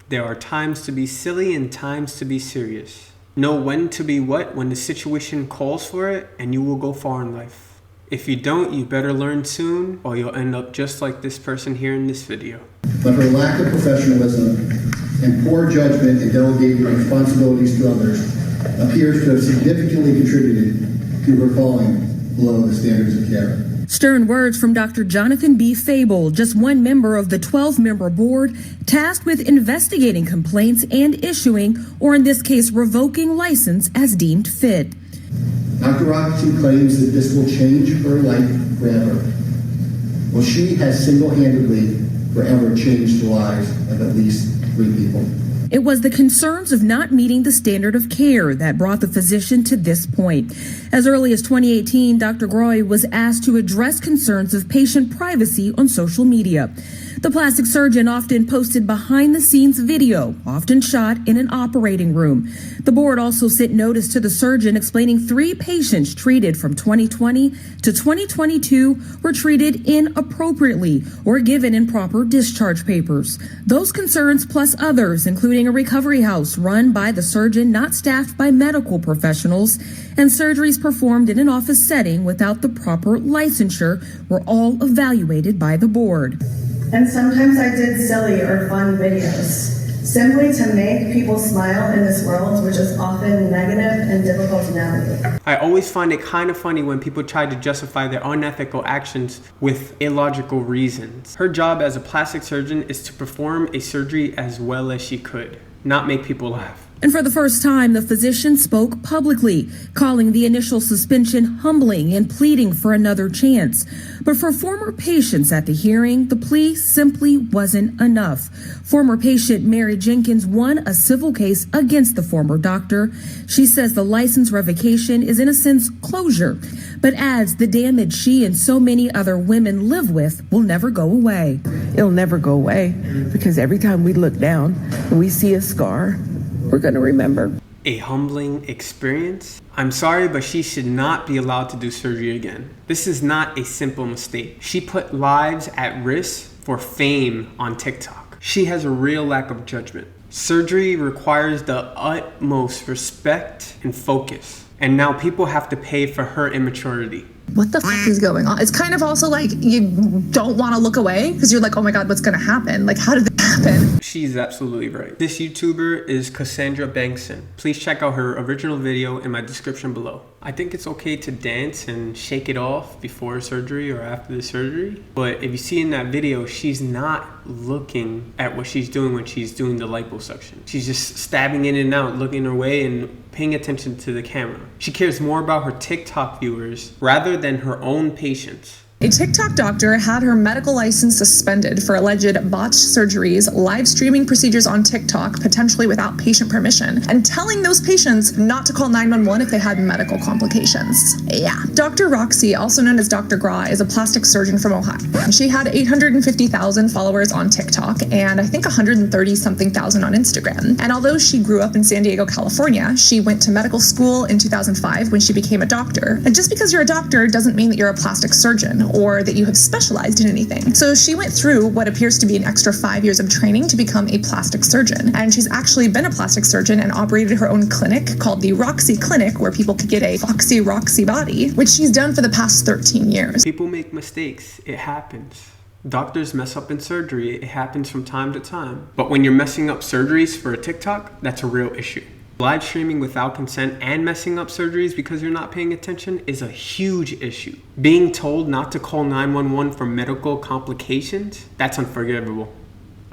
There are times to be silly and times to be serious. Know when to be what when the situation calls for it, and you will go far in life. If you don't, you better learn soon, or you'll end up just like this person here in this video. But her lack of professionalism and poor judgment in delegating responsibilities to others appears to have significantly contributed to her falling below the standards of care. Stern words from Dr. Jonathan B. Fable, just one member of the 12-member board tasked with investigating complaints and issuing, or in this case, revoking license as deemed fit. Dr. Roxy claims that this will change her life forever. Well, she has single-handedly forever changed the lives of at least 3 people. It was the concerns of not meeting the standard of care that brought the physician to this point. As early as 2018, Dr. Groy was asked to address concerns of patient privacy on social media. The plastic surgeon often posted behind-the-scenes video, often shot in an operating room. The board also sent notice to the surgeon explaining 3 patients treated from 2020 to 2022 were treated inappropriately or given improper discharge papers. Those concerns plus others, including a recovery house run by the surgeon not staffed by medical professionals, and surgeries performed in an office setting without the proper licensure, were all evaluated by the board. And sometimes I did silly or fun videos, simply to make people smile in this world, which is often negative and difficult to navigate. I always find it kind of funny when people try to justify their unethical actions with illogical reasons. Her job as a plastic surgeon is to perform a surgery as well as she could, not make people laugh. And for the first time, the physician spoke publicly, calling the initial suspension humbling and pleading for another chance. But for former patients at the hearing, the plea simply wasn't enough. Former patient Mary Jenkins won a civil case against the former doctor. She says the license revocation is in a sense closure, but adds the damage she and so many other women live with will never go away. It'll never go away because every time we look down and we see a scar, we're going to remember. A humbling experience? I'm sorry, but she should not be allowed to do surgery again. This is not a simple mistake. She put lives at risk for fame on TikTok. She has a real lack of judgment. Surgery requires the utmost respect and focus. And now people have to pay for her immaturity. What the fuck is going on? It's kind of also like you don't want to look away because you're like, oh my God, what's going to happen? Like, how did this happen? She's absolutely right. This YouTuber is Cassandra Bankson. Please check out her original video in my description below. I think it's okay to dance and shake it off before surgery or after the surgery. But if you see in that video, she's not looking at what she's doing when she's doing the liposuction. She's just stabbing in and out, looking her way and paying attention to the camera. She cares more about her TikTok viewers rather than her own patients. A TikTok doctor had her medical license suspended for alleged botched surgeries, live streaming procedures on TikTok, potentially without patient permission, and telling those patients not to call 911 if they had medical complications. Yeah. Dr. Roxy, also known as Dr. Gra, is a plastic surgeon from Ohio. She had 850,000 followers on TikTok and I think 130-something thousand on Instagram. And although she grew up in San Diego, California, she went to medical school in 2005 when she became a doctor. And just because you're a doctor doesn't mean that you're a plastic surgeon or that you have specialized in anything. So she went through what appears to be an extra 5 years of training to become a plastic surgeon. And she's actually been a plastic surgeon and operated her own clinic called the Roxy Clinic, where people could get a Foxy Roxy body, which she's done for the past 13 years. People make mistakes. It happens. Doctors mess up in surgery. It happens from time to time. But when you're messing up surgeries for a TikTok, that's a real issue. Live streaming without consent and messing up surgeries because you're not paying attention is a huge issue. Being told not to call 911 for medical complications, that's unforgivable.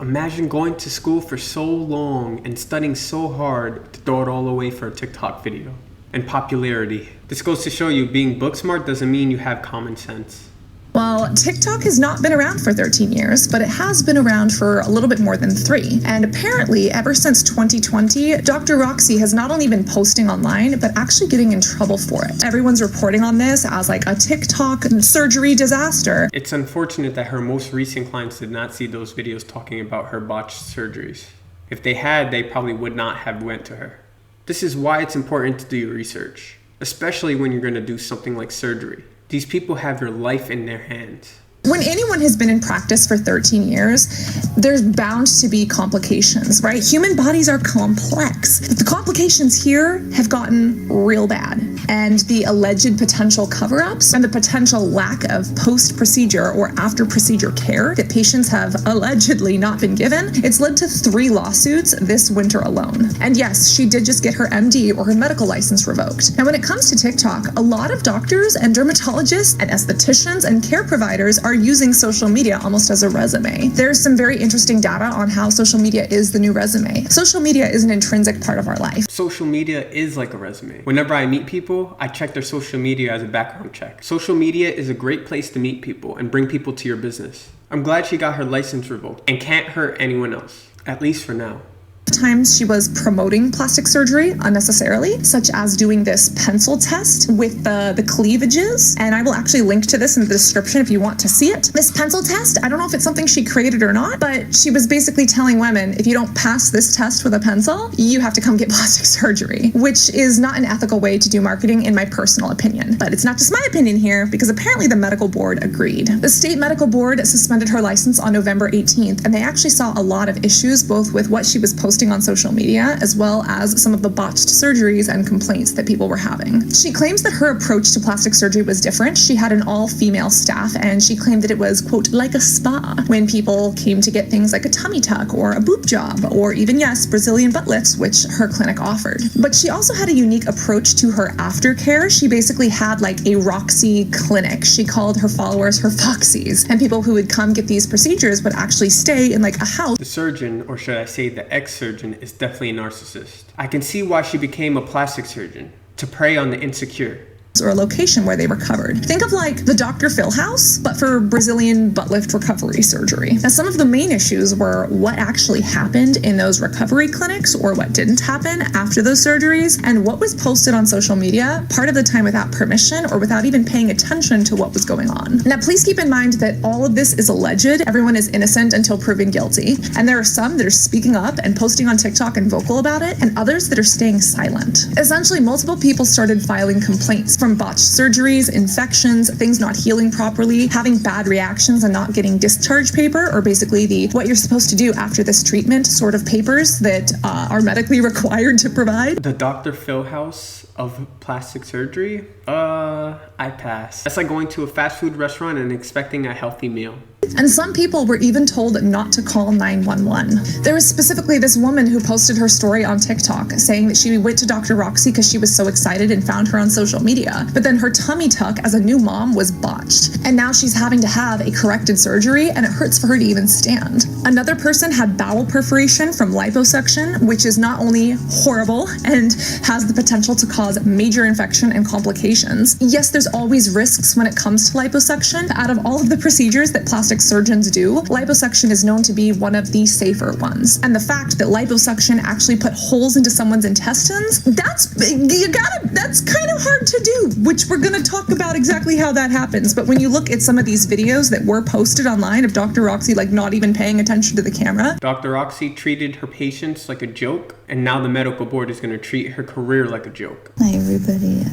Imagine going to school for so long and studying so hard to throw it all away for a TikTok video. And popularity. This goes to show you being book smart doesn't mean you have common sense. Well, TikTok has not been around for 13 years, but it has been around for a little bit more than 3. And apparently, ever since 2020, Dr. Roxy has not only been posting online, but actually getting in trouble for it. Everyone's reporting on this as like a TikTok surgery disaster. It's unfortunate that her most recent clients did not see those videos talking about her botched surgeries. If they had, they probably would not have went to her. This is why it's important to do your research, especially when you're going to do something like surgery. These people have your life in their hands. When anyone has been in practice for 13 years, there's bound to be complications, right? Human bodies are complex. But the complications here have gotten real bad. And the alleged potential cover-ups and the potential lack of post-procedure or after-procedure care that patients have allegedly not been given, it's led to 3 lawsuits this winter alone. And yes, she did just get her MD or her medical license revoked. Now, when it comes to TikTok, a lot of doctors and dermatologists and estheticians and care providers are using social media almost as a resume. There's some very interesting data on how social media is the new resume. Social media is an intrinsic part of our life. Social media is like a resume. Whenever I meet people, I check their social media as a background check. Social media is a great place to meet people and bring people to your business. I'm glad she got her license revoked and can't hurt anyone else, at least for now. Times she was promoting plastic surgery unnecessarily, such as doing this pencil test with the cleavages. And I will actually link to this in the description if you want to see it. This pencil test, I don't know if it's something she created or not, but she was basically telling women, if you don't pass this test with a pencil, you have to come get plastic surgery, which is not an ethical way to do marketing in my personal opinion. But it's not just my opinion here, because apparently the medical board agreed. The state medical board suspended her license on November 18th, and they actually saw a lot of issues, both with what she was posting on social media, as well as some of the botched surgeries and complaints that people were having. She claims that her approach to plastic surgery was different. She had an all-female staff, and she claimed that it was, quote, like a spa, when people came to get things like a tummy tuck or a boob job, or even, yes, Brazilian butt lifts, which her clinic offered. But she also had a unique approach to her aftercare. She basically had like a Roxy clinic. She called her followers her Foxies, and people who would come get these procedures would actually stay in like a house. The surgeon, or should I say the ex-surgeon, is definitely a narcissist. I can see why she became a plastic surgeon, to prey on the insecure. Or a location where they recovered. Think of like the Dr. Phil house, but for Brazilian butt lift recovery surgery. Now, some of the main issues were what actually happened in those recovery clinics or what didn't happen after those surgeries, and what was posted on social media part of the time without permission or without even paying attention to what was going on. Now, please keep in mind that all of this is alleged. Everyone is innocent until proven guilty. And there are some that are speaking up and posting on TikTok and vocal about it, and others that are staying silent. Essentially, multiple people started filing complaints from botched surgeries, infections, things not healing properly, having bad reactions and not getting discharge paper, or basically the what you're supposed to do after this treatment sort of papers that are medically required to provide. The Dr. Phil house of plastic surgery? I pass. That's like going to a fast food restaurant and expecting a healthy meal. And some people were even told not to call 911. There was specifically this woman who posted her story on TikTok saying that she went to Dr. Roxy because she was so excited and found her on social media. But then her tummy tuck as a new mom was botched. And now she's having to have a corrected surgery, and it hurts for her to even stand. Another person had bowel perforation from liposuction, which is not only horrible and has the potential to cause major infection and complications. Yes, there's always risks when it comes to liposuction. Out of all of the procedures that plastic surgeons do, liposuction is known to be one of the safer ones. And the fact that liposuction actually put holes into someone's intestines, that's kind of hard to do, which we're going to talk about exactly how that happens. But when you look at some of these videos that were posted online of Dr. Roxy like not even paying attention to the camera. Dr. Roxy treated her patients like a joke, and now the medical board is going to treat her career like a joke. Hi everybody,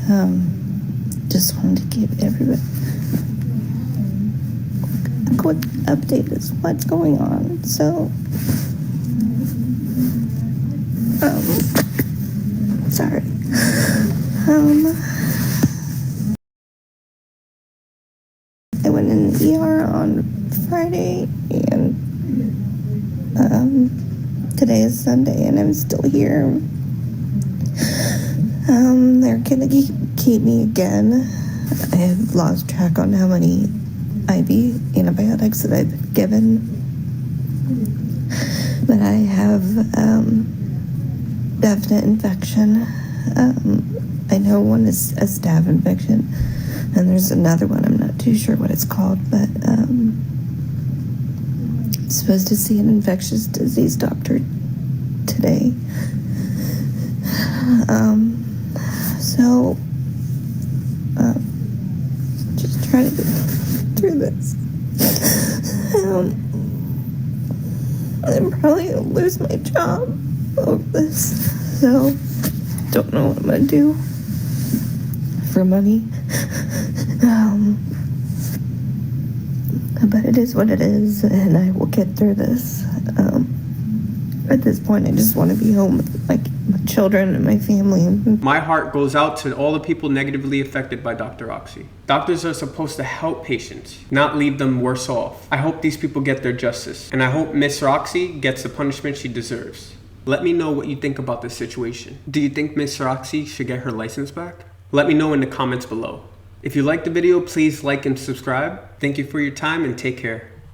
just wanted to give everybody a quick update as what's going on. So, sorry. I went in the ER on Friday, and today is Sunday, and I'm still here. They're gonna keep me again. I have lost track on how many IV antibiotics that I've been given, but I have definite infection. I know one is a staph infection, and there's another one, I'm not too sure what it's called, but I'm supposed to see an infectious disease doctor today. So just trying to get through this. I'm probably gonna lose my job over this, so don't know what I'm gonna do for money. But it is what it is, and I will get through this. At this point, I just want to be home with my children and my family. My heart goes out to all the people negatively affected by Dr. Roxy. Doctors are supposed to help patients, not leave them worse off. I hope these people get their justice, and I hope Miss Roxy gets the punishment she deserves. Let me know what you think about this situation. Do you think Miss Roxy should get her license back? Let me know in the comments below. If you liked the video, please like and subscribe. Thank you for your time and take care.